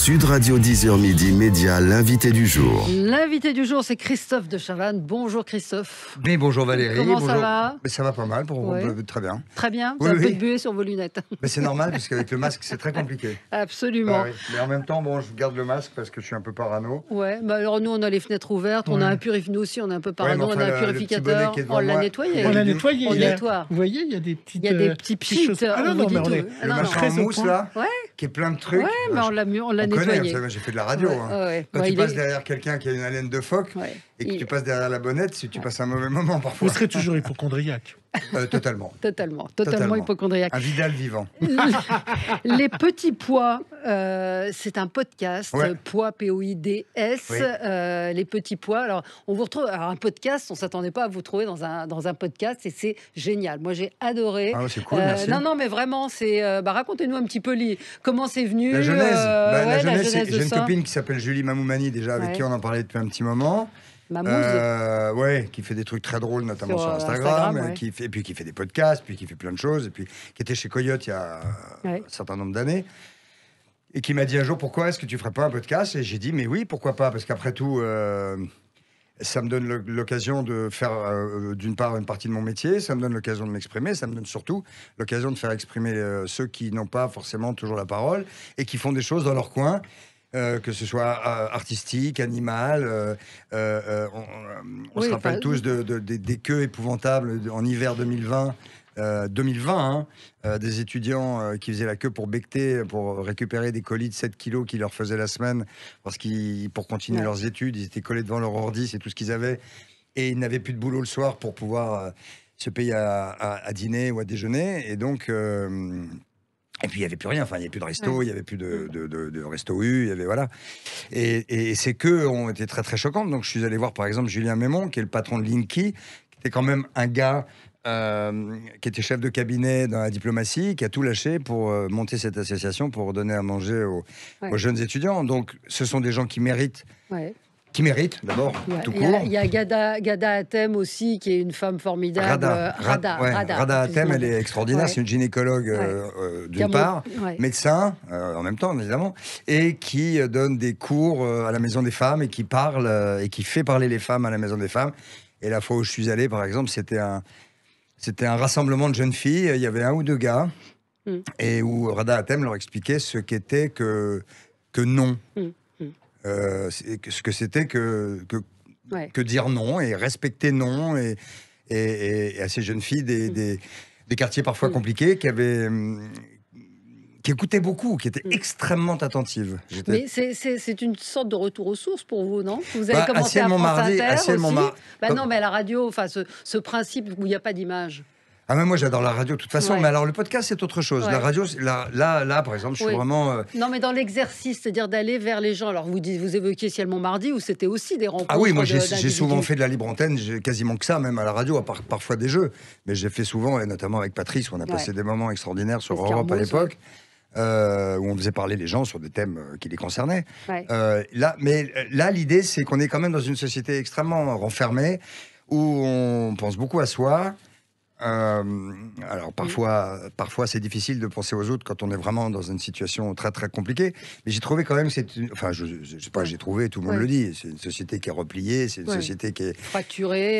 Sud Radio 10h midi, Média, l'invité du jour. L'invité du jour, c'est Christophe de Chavannes. Bonjour Christophe. Mais bonjour Valérie. Comment bonjour. ça va? Mais ça va pas mal, très bien. Très bien, Oui, vous avez un oui. peu de buée sur vos lunettes. Mais c'est normal, parce qu'avec le masque, c'est très compliqué. Absolument. Oui. Mais en même temps, bon, je garde le masque parce que je suis un peu parano. Ouais, bah alors nous on a les fenêtres ouvertes, on a un purificateur, nous aussi on est un peu parano, mais enfin, on a un le petit purificateur, bonnet qui est devant on l'a moi, nettoyé. On l'a nettoyé. On il y a- nettoie. Vous voyez, il y a des petites. Il y a des petits choses. pits. Ah non, on non, vous mais dit on tout. est. Ah, Le non, machin non. en mousse, là, Ouais. qui est plein de trucs. Ouais, mais on l'a on nettoyé. connaît, vous savez, j'ai fait de la radio. hein. Ouais. Quand Ouais, tu il passes est- derrière quelqu'un qui a une haleine de phoque Ouais. et que Il- tu passes derrière la bonnette, tu passes un mauvais moment parfois. Vous serez toujours hypochondriaque. Totalement. Totalement hypochondriaque. Un Vidal vivant. Les petits pois, c'est un podcast, Ouais. pois, P-O-I-D-S, Oui. les petits pois. Alors, on vous retrouve, alors un podcast, on s'attendait pas à vous trouver dans un podcast et c'est génial. Moi, j'ai adoré. Ah ouais, c'est cool, merci. Non, mais vraiment, c'est, racontez-nous un petit peu comment c'est venu. La genèse. ouais, La genèse, genèse de j'ai une ça. copine qui s'appelle Julie Mamoumani, déjà, avec Ouais. qui on en parlait depuis un petit moment. Mamouze. Ouais, qui fait des trucs très drôles, notamment Sur, sur Instagram, ouais. et puis qui fait des podcasts, puis qui fait plein de choses, et puis qui était chez Coyote il y a Ouais. un certain nombre d'années, et qui m'a dit un jour, pourquoi est-ce que tu ferais pas un podcast? Et j'ai dit, mais oui, pourquoi pas? Parce qu'après tout, ça me donne l'occasion de faire, d'une part, une partie de mon métier, ça me donne l'occasion de m'exprimer, ça me donne surtout l'occasion de faire exprimer ceux qui n'ont pas forcément toujours la parole, et qui font des choses dans leur coin. Que ce soit artistique, animal, on Oui, se rappelle enfin, tous des queues épouvantables en hiver 2020, des étudiants qui faisaient la queue pour becqueter, pour récupérer des colis de 7 kilos qui leur faisaient la semaine, parce qu'ils, pour continuer Ouais. leurs études, ils étaient collés devant leur ordi, c'est tout ce qu'ils avaient, et ils n'avaient plus de boulot le soir pour pouvoir se payer à dîner ou à déjeuner, et donc... et puis il n'y avait plus rien, enfin il n'y avait plus de resto, il n'y avait plus de resto U, il y avait voilà. Et ces queues ont été très très choquantes. Donc je suis allé voir par exemple Julien Mémon, qui est le patron de Linky, qui était quand même un gars qui était chef de cabinet dans la diplomatie, qui a tout lâché pour monter cette association pour donner à manger Ouais. aux jeunes étudiants. Donc ce sont des gens qui méritent. Ouais. Qui méritent d'abord, Ouais. tout Il y a- court. il y a Gada Hatem aussi, qui est une femme formidable. Rada Hatem, excuse-moi. elle est extraordinaire. Ouais. C'est une gynécologue Qui a d'une part, ouais. médecin en même temps évidemment, et qui donne des cours à la Maison des Femmes et qui parle et qui fait parler les femmes à la Maison des Femmes. Et la fois où je suis allé, par exemple, c'était un rassemblement de jeunes filles. Il y avait un ou deux gars et où Rada Hatem leur expliquait ce qu'était que non. Ce que c'était Ouais. que dire non et respecter non et à ces jeunes filles des quartiers parfois compliqués qui écoutaient beaucoup, qui étaient extrêmement attentives. Mais c'est une sorte de retour aux sources pour vous, non? Vous avez commencé à Ciel France Montmardi, Inter Ciel aussi. Montmardi. Bah non, mais à la radio, enfin, ce principe où il n'y a pas d'image. Ah mais moi j'adore la radio de toute façon, Ouais. mais alors le podcast c'est autre chose. Ouais. La radio, là par exemple, je suis Oui. vraiment... Non, mais dans l'exercice, c'est-à-dire d'aller vers les gens. Alors, vous évoquiez Ciel Montmardi, où c'était aussi des rencontres. Ah oui, moi j'ai d'individus. souvent fait de la libre antenne, j'ai quasiment que ça, même à la radio, à part parfois des jeux. Mais j'ai fait souvent, et notamment avec Patrice, où on a passé des moments extraordinaires sur Europe à Escarmouze, l'époque, où on faisait parler les gens sur des thèmes qui les concernaient. Ouais. Là, l'idée, c'est qu'on est quand même dans une société extrêmement renfermée, où on pense beaucoup à soi. Alors parfois c'est difficile de penser aux autres quand on est vraiment dans une situation très très compliquée. Mais j'ai trouvé quand même enfin je sais pas, j'ai trouvé, tout le monde Ouais. le dit. C'est une société qui est repliée, c'est une Ouais. société qui est Fracturée,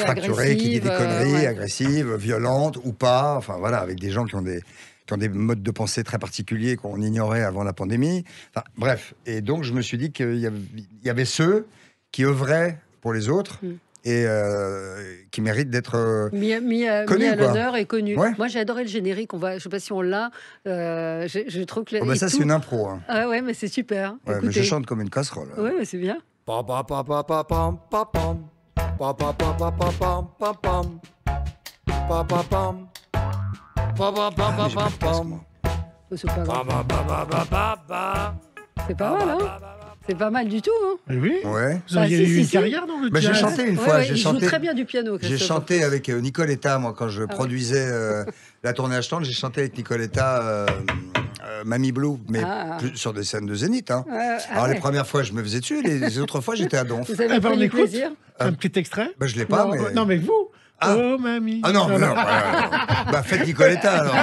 qui dit des conneries, ouais. agressives, violentes ou pas. Enfin voilà, avec des gens qui ont des modes de pensée très particuliers qu'on ignorait avant la pandémie. Enfin bref. Et donc je me suis dit qu'il y avait ceux qui œuvraient pour les autres. Et qui mérite d'être mis connu, à quoi. l'honneur et connu. Ouais. Moi, j'ai adoré le générique. Je ne sais pas si on l'a. Je trouve que Oh bah et ça tout- c'est une impro. Hein. Ah ouais, mais c'est super. Ouais, mais Écoutez. je chante comme une casserole. Ouais, mais c'est bien. Ah, mais j'ai pas de casque, moi. C'est pas grave. C'est pas mal, hein? C'est pas mal du tout, hein? Mais oui. Ouais. Vous auriez Ah, si, eu si, une si. carrière dans le Bah, j'ai jazz. chanté une Ouais, fois. ouais, J'ai il joue chanté. très bien du piano, J'ai Christophe. chanté avec Nicoletta, moi, quand je ouais. produisais la tournée Ashton, j'ai chanté avec Nicoletta Mamie Blue, mais sur des scènes de Zénith. Hein. Alors, les premières fois, je me faisais dessus, les autres fois, j'étais à Donf. Vous avez Eh ben, pris on du écoute plaisir? un petit extrait. Bah, je l'ai pas, Non. mais... Non, mais vous, Ah. Oh, mamie. Ah non, mais non. Bah, faites Nicoletta, alors.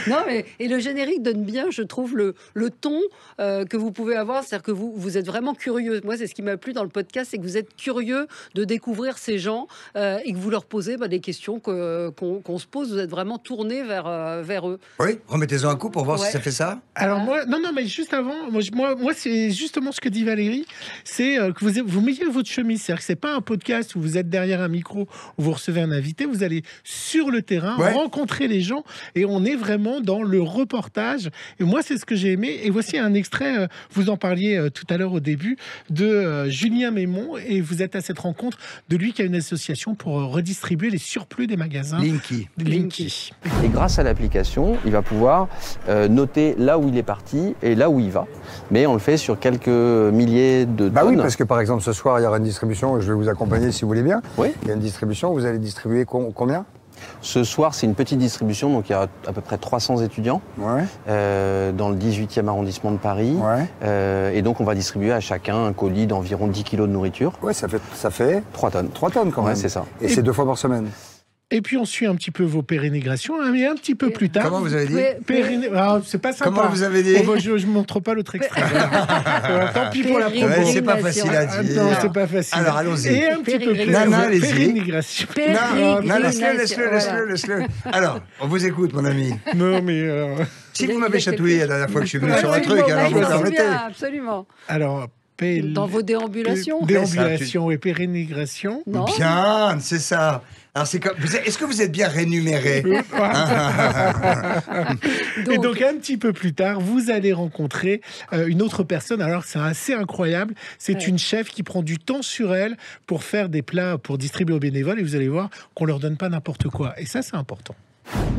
Non, mais et le générique donne bien, je trouve, le ton que vous pouvez avoir. C'est-à-dire que vous êtes vraiment curieux. Moi, c'est ce qui m'a plu dans le podcast, c'est que vous êtes curieux de découvrir ces gens et que vous leur posez des questions qu'on se pose. Vous êtes vraiment tourné vers eux. Oui, remettez-en un coup pour voir Ouais. si ça fait ça. Alors moi, non, mais juste avant, moi c'est justement ce que dit Valérie, c'est que vous mettez votre chemise. C'est-à-dire que c'est pas un podcast où vous êtes derrière un micro, où vous recevez un invité, vous allez sur le terrain, Ouais. rencontrer les gens, et on est vraiment dans le reportage. Et moi, c'est ce que j'ai aimé. Et voici un extrait, vous en parliez tout à l'heure au début, de Julien Mémon, et vous êtes à cette rencontre de lui qui a une association pour redistribuer les surplus des magasins. Linky. Linky. Et grâce à l'application, il va pouvoir noter là où il est parti et là où il va. Mais on le fait sur quelques milliers de Bah tonnes. oui, parce que par exemple, ce soir, il y aura une distribution, et je vais vous accompagner si vous voulez bien. Oui. Il y a une distribution, vous allez distribuer combien? Ce soir, c'est une petite distribution, donc il y a à peu près 300 étudiants Ouais, dans le 18e arrondissement de Paris. ouais. Et donc, on va distribuer à chacun un colis d'environ 10 kilos de nourriture. Ouais, ça fait 3 tonnes. 3 tonnes quand Ouais, même. c'est ça. Et c'est 2 fois par semaine. Et puis on suit un petit peu vos pérénégrations, hein, mais un petit peu plus tard. Comment vous avez dit? C'est pas sympa. Comment vous avez dit? Oh, bah, je ne montre pas l'autre extrait. Tant pis pour la promo. Ouais, c'est pas facile à Ah, dire. non, c'est pas facile. Alors, allons-y. Et un petit peu plus. Non, non, allez-y. Pérénégration. Non, laisse-le, Voilà. laisse-le. Alors, on vous écoute, mon ami. Non, mais Si Il vous a m'avez chatouillé la dernière fois que je suis venu sur un Absolument, truc, alors oui, vous je me permettez. souviens, absolument. alors. Dans vos déambulations. Déambulation et pérénégration. Non. Bien, c'est ça. Alors, c'est comme. Est-ce que vous êtes bien rémunéré? Et donc un petit peu plus tard, vous allez rencontrer une autre personne. Alors c'est assez incroyable. C'est Ouais. une chef qui prend du temps sur elle pour faire des plats pour distribuer aux bénévoles. Et vous allez voir qu'on leur donne pas n'importe quoi. Et ça, c'est important.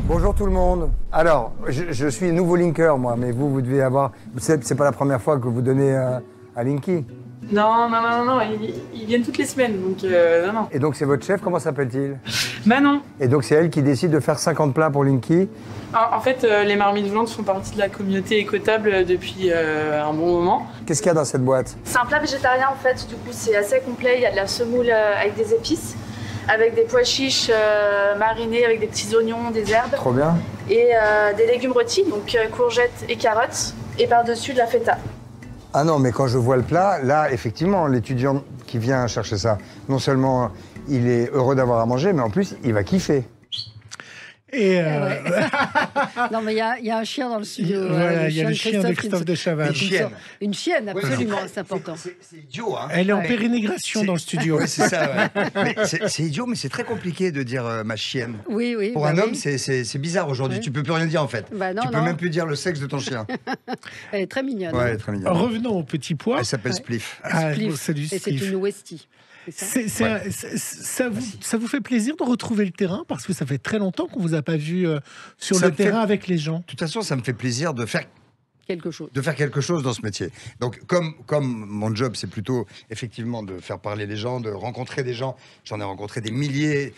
Bonjour tout le monde. Alors, je suis nouveau linker, moi, mais vous devez avoir. C'est pas la première fois que vous donnez à Linky. Non, ils viennent toutes les semaines, donc non. Et donc, c'est votre chef, comment s'appelle-t-il? Manon, Et donc, c'est elle qui décide de faire 50 plats pour Linky. en fait, les marmites volantes font partie de la communauté écotable depuis un bon moment. Qu'est-ce qu'il y a dans cette boîte? C'est un plat végétarien en fait, du coup c'est assez complet. Il y a de la semoule avec des épices, avec des pois chiches marinés, avec des petits oignons, des herbes Trop bien. et des légumes rôtis, donc courgettes et carottes, et par-dessus de la feta. Ah non, mais quand je vois le plat, là, effectivement, l'étudiant qui vient chercher ça, non seulement il est heureux d'avoir à manger, mais en plus, il va kiffer. Et Non, mais il y a un chien dans le studio. voilà, il y a le chien chien de Christophe de Chavannes. Une chienne. Une chienne, absolument, c'est important. C'est idiot, hein? Elle est en Ouais. pérénégration dans le studio. Oui, c'est ça, ouais. Mais c'est idiot, mais c'est très compliqué de dire ma chienne. Oui, oui. Pour bah un oui. homme, c'est bizarre aujourd'hui. Ouais. Tu peux plus rien dire, en fait. Bah non, tu peux non. même plus dire le sexe de ton chien. Elle est très mignonne. Ouais, elle est très mignonne. Revenons au petit pois. Elle s'appelle Ouais. Spliff. Ah, Spliff. bon, c'est du Et c'est Spliff. une Westie. C'est ça Ça vous fait plaisir de retrouver le terrain parce que ça fait très longtemps qu'on vous a pas vu sur Ça le me fait- terrain avec les gens. De toute façon, ça me fait plaisir de faire quelque chose. quelque chose dans ce métier. Donc, comme mon job, c'est plutôt effectivement de faire parler les gens, de rencontrer des gens. J'en ai rencontré des milliers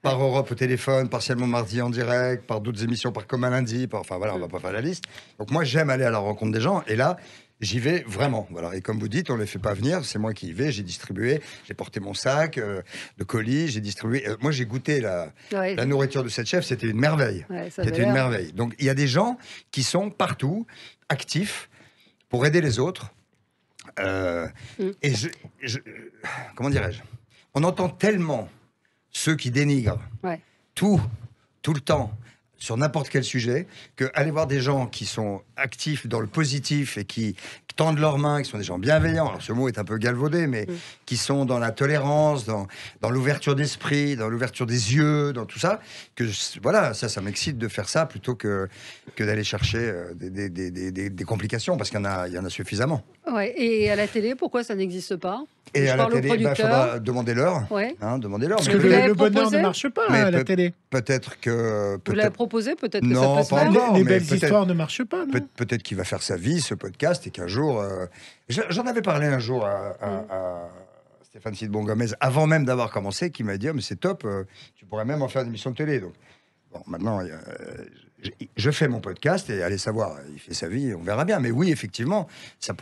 par Europe au téléphone, partiellement mardi en direct, par d'autres émissions, par Comme un lundi, enfin voilà, on va pas faire la liste. Donc moi, j'aime aller à la rencontre des gens. Et là, j'y vais vraiment. Voilà. Et comme vous dites, on ne les fait pas venir. C'est moi qui y vais. J'ai distribué. J'ai porté mon sac de colis. J'ai distribué. Moi, j'ai goûté Ouais. la nourriture de cette chef. C'était une merveille. Ouais, ça C'était avait une l'air. merveille. Donc, il y a des gens qui sont partout, actifs, pour aider les autres. Et comment dirais-je? On entend tellement ceux qui dénigrent Ouais. tout le temps, sur n'importe quel sujet, que aller voir des gens qui sont actifs dans le positif et qui tendent leurs mains, qui sont des gens bienveillants, alors ce mot est un peu galvaudé, mais qui sont dans la tolérance, dans l'ouverture d'esprit, dans l'ouverture des yeux, dans tout ça, voilà, ça m'excite de faire ça plutôt que d'aller chercher des complications, parce qu'il y en a suffisamment. Ouais. Et à la télé, pourquoi ça n'existe pas? Et Je à la parle au télé, il producteur. faudra demander l'heure. Ouais. Demandez-leur. Parce Mais que vous l'avez le bonheur proposé ne marche pas Mais à la télé. peut-être que... Vous l'avez proposé, peut-être que Non, ça peut se pas faire. encore. Les mais belles peut-être- histoires ne marchent pas, non Peut-être qu'il va faire sa vie, ce podcast, et qu'un jour... J'en avais parlé un jour à Stéphane Sidbon Gomez, avant même d'avoir commencé, qui m'a dit, mais c'est top, tu pourrais même en faire une émission de télé. Donc, bon, maintenant, je fais mon podcast, et allez savoir, il fait sa vie, on verra bien. Mais oui, effectivement, ça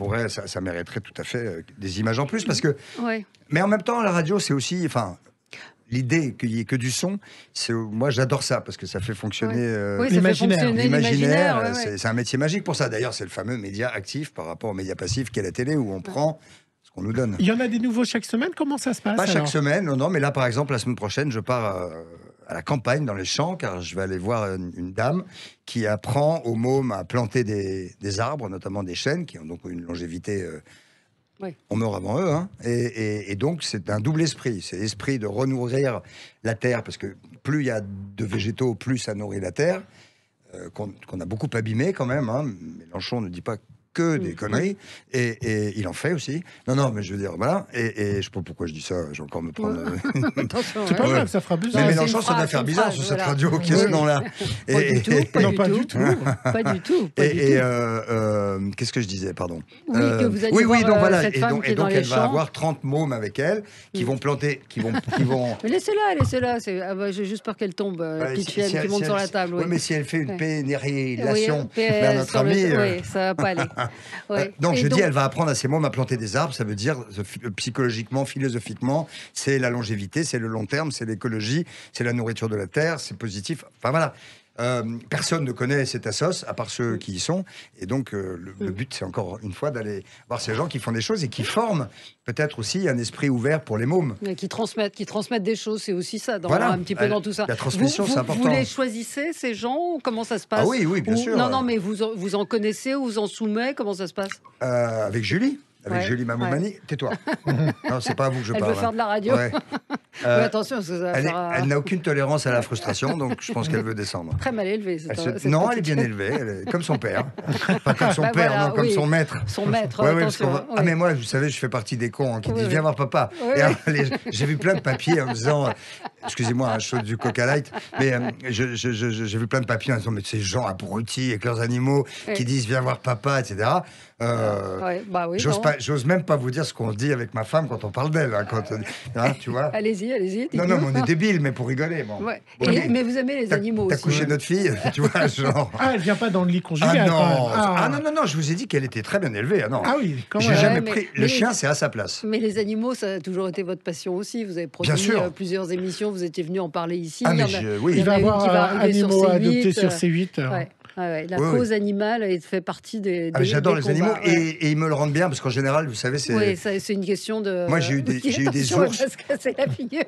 mériterait tout à fait des images en plus, parce que... Ouais. Mais en même temps, la radio, c'est aussi... Enfin, l'idée qu'il n'y ait que du son, moi j'adore ça parce que ça fait fonctionner Oui, ça fait fonctionner l'imaginaire. Ouais. C'est un métier magique pour ça. D'ailleurs, c'est le fameux média actif par rapport au média passif qu'est la télé où on prend ce qu'on nous donne. Il y en a des nouveaux chaque semaine. Comment ça se passe? Pas chaque semaine, non, mais là par exemple la semaine prochaine, je pars à la campagne dans les champs car je vais aller voir une dame qui apprend aux mômes à planter des arbres, notamment des chênes qui ont donc une longévité. On meurt avant eux, hein. Et donc c'est un double esprit. C'est l'esprit de renourrir la terre, parce que plus il y a de végétaux, plus ça nourrit la terre, qu'on a beaucoup abîmé quand même. Hein. Mélenchon ne dit pas que des conneries, et il en fait aussi. Non, mais je veux dire, voilà. Et je sais pas pourquoi je dis ça, je vais encore me prendre... Attention, c'est pas grave, ça fera bizarre. Mais Mélenchon, ça doit faire bizarre sur cette radio, qu'est-ce ce nom-là? Pas du tout. Et qu'est-ce que je disais, pardon? Oui, que vous allez voir donc voilà. cette Et femme donc, qui est dans les elle va champs. avoir 30 mômes avec elle, qui vont planter, qui vont... Mais laissez-la. J'ai juste peur qu'elle tombe, la petite fille qui monte sur la table. Oui, mais si elle fait une pénérillation vers notre ami... Oui, ça va pas aller. Donc je dis, elle va apprendre à ses mômes à planter des arbres. Ça veut dire, psychologiquement, philosophiquement, c'est la longévité, c'est le long terme, c'est l'écologie, c'est la nourriture de la terre, c'est positif. Enfin voilà. Personne ne connaît cet assos à part ceux qui y sont, et donc le but c'est encore une fois d'aller voir ces gens qui font des choses et qui forment peut-être aussi un esprit ouvert pour les mômes. Et qui transmettent des choses, c'est aussi ça, un petit peu dans tout ça. La transmission, c'est important. Vous les choisissez, ces gens? Comment ça se passe? Ah oui, bien sûr. Non, mais vous en connaissez ou vous en soumettez? Comment ça se passe? Avec Julie. Avec Julie Mamoumani, tais-toi. Non, c'est pas à vous que je parle. Elle veut faire de la radio. Mais attention, parce que ça elle n'a aucune tolérance à la frustration, donc je pense qu'elle veut descendre. Très mal élevée. Non, elle est bien élevée, comme son père. Pas comme son père, non, comme son maître. Son maître, Ah, mais moi, vous savez, je fais partie des cons qui disent « Viens voir papa ». J'ai vu plein de papiers en disant... Excusez-moi, je suis du Coca Light, mais j'ai vu plein de papiers en disant « Mais ces gens abrutis avec leurs animaux qui disent « Viens voir papa », etc. J'ose même pas vous dire ce qu'on dit avec ma femme quand on parle d'elle. Tu vois. Allez-y. Non, mais on est débiles, mais pour rigoler. Bon. Mais vous aimez les animaux aussi. T'as couché notre fille, tu vois, genre. Ah, elle vient pas dans le lit conjugal. Non, je vous ai dit qu'elle était très bien élevée. Ah oui, quand même. J'ai jamais pris. Le chien, c'est à sa place. Mais les animaux, ça a toujours été votre passion aussi. Vous avez produit plusieurs émissions, vous étiez venu en parler ici. Il va y avoir Animaux adoptés sur C8. La cause animale fait partie des j'adore les animaux et ils me le rendent bien parce qu'en général, vous savez, c'est... Oui, c'est une question de... Moi, j'ai eu des ours. Parce que c'est la figure.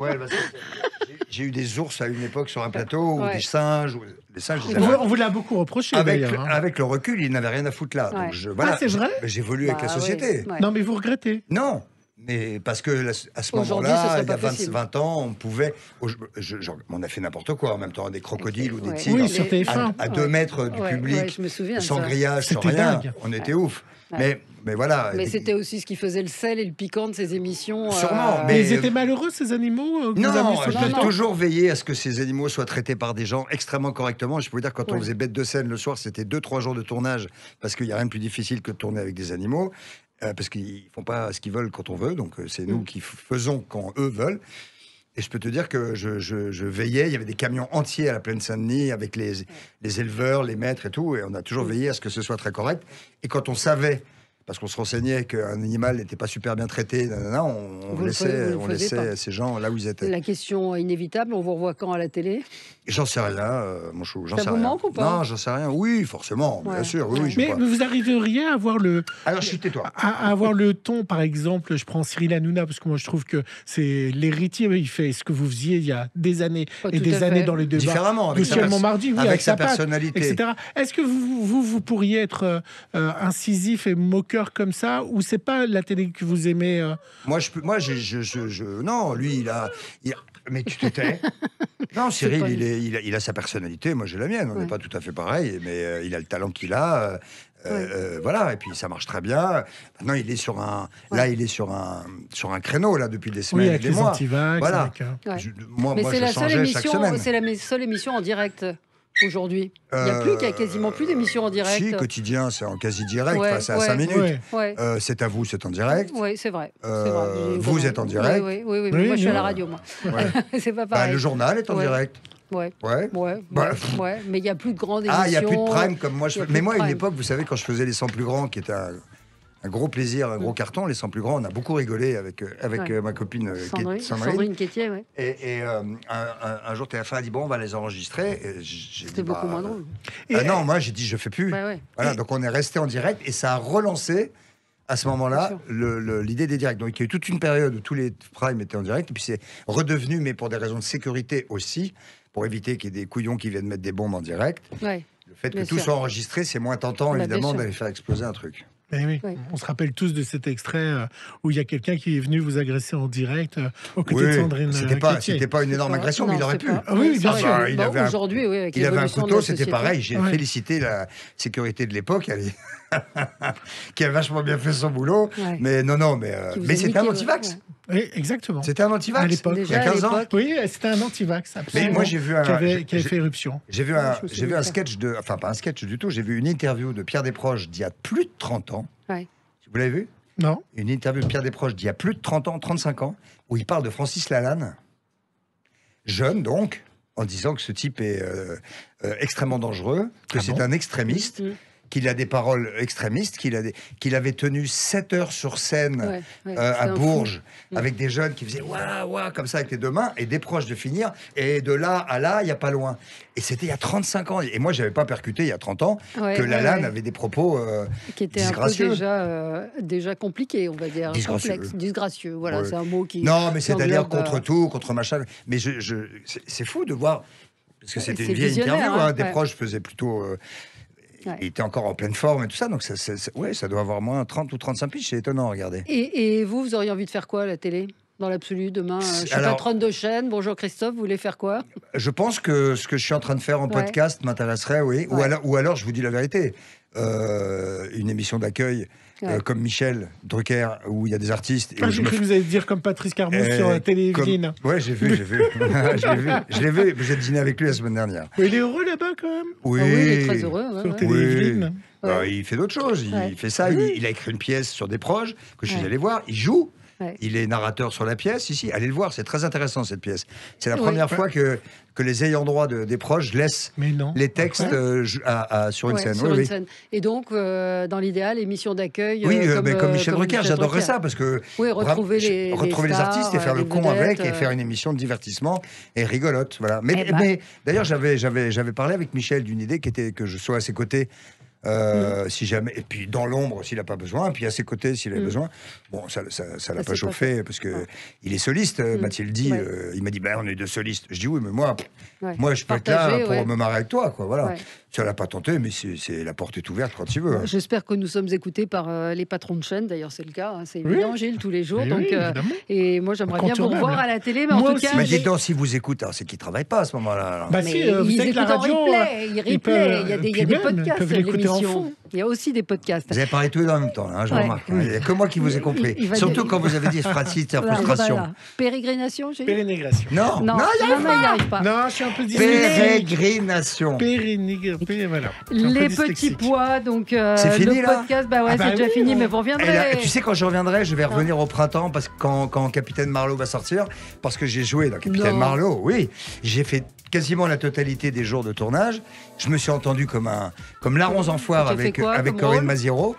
J'ai eu des ours à une époque sur un plateau, ou des singes. Les singes, on vous l'a beaucoup reproché, avec le recul, ils n'avaient rien à foutre là. Donc c'est vrai. j'évolue avec la société. Non, mais vous regrettez? Non. Mais parce que à ce moment-là, il y a 20 ans, on pouvait... on a fait n'importe quoi en même temps, des crocodiles ou des tigres sur TF1. à 2 mètres du public, je me souviens, sans grillage, sans rien. On était ouf. Mais voilà. Mais c'était aussi ce qui faisait le sel et le piquant de ces émissions. Sûrement. Mais ils étaient malheureux, ces animaux? Non, j'ai toujours veillé à ce que ces animaux soient traités par des gens extrêmement correctement. Je peux vous dire, quand on faisait Bête de scène le soir, c'était 2-3 jours de tournage, parce qu'il n'y a rien de plus difficile que de tourner avec des animaux. Parce qu'ils font pas ce qu'ils veulent quand on veut, donc c'est nous qui faisons quand eux veulent. Et je peux te dire que je veillais, il y avait des camions entiers à la Plaine Saint-Denis avec les éleveurs, les maîtres et tout, et on a toujours veillé à ce que ce soit très correct. Et quand on savait, parce qu'on se renseignait qu'un animal n'était pas super bien traité, on laissait ces gens là où ils étaient. La question inévitable, on vous revoit quand à la télé? J'en sais rien, mon chou, j'en sais rien. Ça vous manque ou pas? Non, j'en sais rien. Oui, forcément, bien sûr. Oui, mais vous arriveriez à avoir le... Alors, tais-toi. À avoir le ton, par exemple, je prends Cyril Hanouna, parce que moi, je trouve que c'est l'héritier. Il fait ce que vous faisiez il y a des années et des années dans les débats. Différemment, avec sa personnalité. Etc. Est-ce que vous pourriez être incisif et moqueur comme ça, ou c'est pas la télé que vous aimez? Non, lui, il a... Mais tu te tais. Non, Cyril, il a sa personnalité. Moi, j'ai la mienne. On n'est pas tout à fait pareil, mais il a le talent qu'il a. Voilà, et puis ça marche très bien. Maintenant, il est sur un, il est sur un créneau là depuis des semaines et des mois. Voilà. Moi, je changeais chaque semaine. C'est la seule émission en direct aujourd'hui. Il n'y a quasiment plus d'émissions en direct. Si, quotidien, c'est en quasi direct, c'est à 5 minutes. C'est à vous, c'est en direct. Oui, c'est vrai. Vous êtes en direct. Oui, moi, je suis à la radio, moi. C'est pas pareil. Le journal est en direct. Mais il n'y a plus de grandes émissions. Ah, il n'y a plus de prime comme moi. Mais moi, à une époque, vous savez, quand je faisais Les 100 plus grands, qui était un gros plaisir, un gros carton. Les 100 plus grands, on a beaucoup rigolé avec ma copine Sandrine Quétier, ouais. Et un jour, TF1 a dit bon, on va les enregistrer. C'était beaucoup moins drôle. Non, moi j'ai dit je fais plus. Ouais. Voilà, donc on est resté en direct et ça a relancé à ce moment-là l'idée des directs. Donc il y a eu toute une période où tous les primes étaient en direct et puis c'est redevenu, mais pour des raisons de sécurité aussi, pour éviter qu'il y ait des couillons qui viennent mettre des bombes en direct. Ouais. Le fait que tout soit enregistré, c'est moins tentant évidemment d'aller faire exploser un truc. Eh oui. On se rappelle tous de cet extrait où il y a quelqu'un qui est venu vous agresser en direct aux côtés de Sandrine. C'était pas une énorme agression, mais il aurait pu. Oui, bien sûr. Aujourd'hui, avec il avait un l'évolution de couteau, la c'était société. pareil. J'ai félicité la sécurité de l'époque, qui a vachement bien fait son boulot. Ouais. Mais mais c'était un antivax. Ouais. Oui, exactement. C'était un antivax. À l'époque. Il y a 15 ans. Oui, c'était un antivax. Mais moi, j'ai vu qui avait fait éruption. J'ai vu un sketch enfin pas un sketch du tout, j'ai vu une interview de Pierre Desproges d'il y a plus de 30 ans. Ouais. Vous l'avez vu? Non. Une interview de Pierre Desproges d'il y a plus de 30 ans, 35 ans, où il parle de Francis Lalanne, jeune donc, en disant que ce type est extrêmement dangereux, que c'est un extrémiste, qu'il a des paroles extrémistes, qu'il avait tenu 7 heures sur scène à Bourges, avec des jeunes qui faisaient ouah, comme ça avec les deux mains, et des proches de finir, et de là à là, il n'y a pas loin. Et c'était il y a 35 ans. Et moi, je n'avais pas percuté il y a 30 ans que Lalanne avait des propos qui étaient disgracieux. Un peu déjà compliqués, on va dire. Disgracieux, voilà, c'est un mot qui... Non, mais c'est-à-dire contre tout, contre machin. Mais c'est fou de voir, parce que c'était une vieille interview, Desproges faisait plutôt... Il était encore en pleine forme et tout ça, donc ça doit avoir moins 30 ou 35 piges, c'est étonnant, regardez. Et vous auriez envie de faire quoi à la télé, dans l'absolu, demain? Je suis patronne de chaîne, bonjour Christophe, vous voulez faire quoi? Je pense que ce que je suis en train de faire en podcast m'intéresserait, oui. Ou alors, je vous dis la vérité, une émission d'accueil comme Michel Drucker, où il y a des artistes... J'ai cru que vous allez dire comme Patrice Carbon sur Télévision. Ouais, j'ai vu. Je l'ai vu, j'ai dîné avec lui la semaine dernière. Il est heureux là-bas quand même. Oui. Il est très heureux. Sur Télévision. Il fait d'autres choses, il fait ça, il a écrit une pièce sur des proches que je suis allé voir, il joue. Il est narrateur sur la pièce, ici. Allez le voir, c'est très intéressant cette pièce. C'est la première fois que les ayants droit des proches laissent les textes sur une scène. Sur une scène. Et donc, dans l'idéal, émission d'accueil. Comme Michel Drucker, j'adorerais ça parce que retrouver les artistes et faire le con avec et faire une émission de divertissement et rigolote. Voilà. Mais d'ailleurs, j'avais parlé avec Michel d'une idée qui était que je sois à ses côtés. Si jamais, et puis dans l'ombre s'il n'a pas besoin, puis à ses côtés s'il a besoin. Bon, ça l'a pas chauffé parce que il est soliste. Mathilde dit, il m'a dit, on est deux solistes. Je dis oui, mais moi je peux être là pour me marrer avec toi, quoi. Voilà. Ça l'a pas tenté, mais la porte est ouverte quand il veut. J'espère que nous sommes écoutés par les patrons de chaîne. D'ailleurs, c'est le cas. C'est évident, Gilles, tous les jours. Donc, et moi, j'aimerais bien vous revoir à la télé, mais en tout cas. Mais dites donc, si vous écoutez, c'est qu'ils travaillent pas à ce moment-là. Bah si, vous savez que la radio, ils replay. Il y a des podcasts de l'émission. Il y a aussi des podcasts. Vous avez parlé tous les deux en même temps, je remarque. Il n'y a que moi qui vous ai compris. Surtout quand vous avez dit frustration. Pérégrination, Gilles. Pérégrination. Non, il n'y arrive pas. Non, je suis un peu dyslexique. Pérégrination. Voilà. Les petits pois, donc c'est fini, le podcast, c'est déjà fini, mais vous reviendrez. Là, tu sais, quand je reviendrai, je vais revenir au printemps, parce que quand Capitaine Marlowe va sortir, parce que j'ai joué dans Capitaine Marlowe, j'ai fait quasiment la totalité des jours de tournage. Je me suis entendu comme larrons en foire avec Corinne Maziero.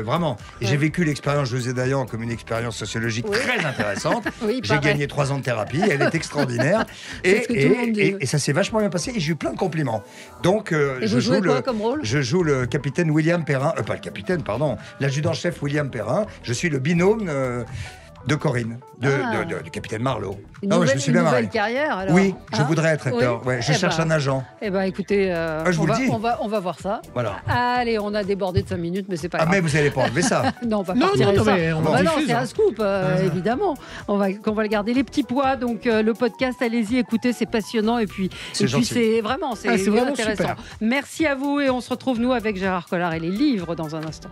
Vraiment. Et j'ai vécu l'expérience José Dayan comme une expérience sociologique très intéressante. J'ai gagné 3 ans de thérapie, elle est extraordinaire. Et ça s'est vachement bien passé et j'ai eu plein de compliments. Donc, je joue quoi comme rôle? Je joue le capitaine William Perrin, pas le capitaine, pardon, l'adjudant-chef William Perrin. Je suis le binôme de Corinne, du capitaine Marlowe. Une nouvelle carrière, alors. Oui, je voudrais être acteur. Je cherche un agent. Écoutez, on va voir ça. Voilà. Allez, on a débordé de 5 minutes, mais c'est pas grave. Mais vous n'allez pas enlever ça. Non, on va pas retirer ça. Non, c'est un scoop, évidemment. On va le garder. Les petits pois, donc le podcast, allez-y, écoutez, c'est passionnant. Et puis c'est vraiment vraiment intéressant. super. Merci à vous et on se retrouve, nous, avec Gérard Collard et les livres dans un instant.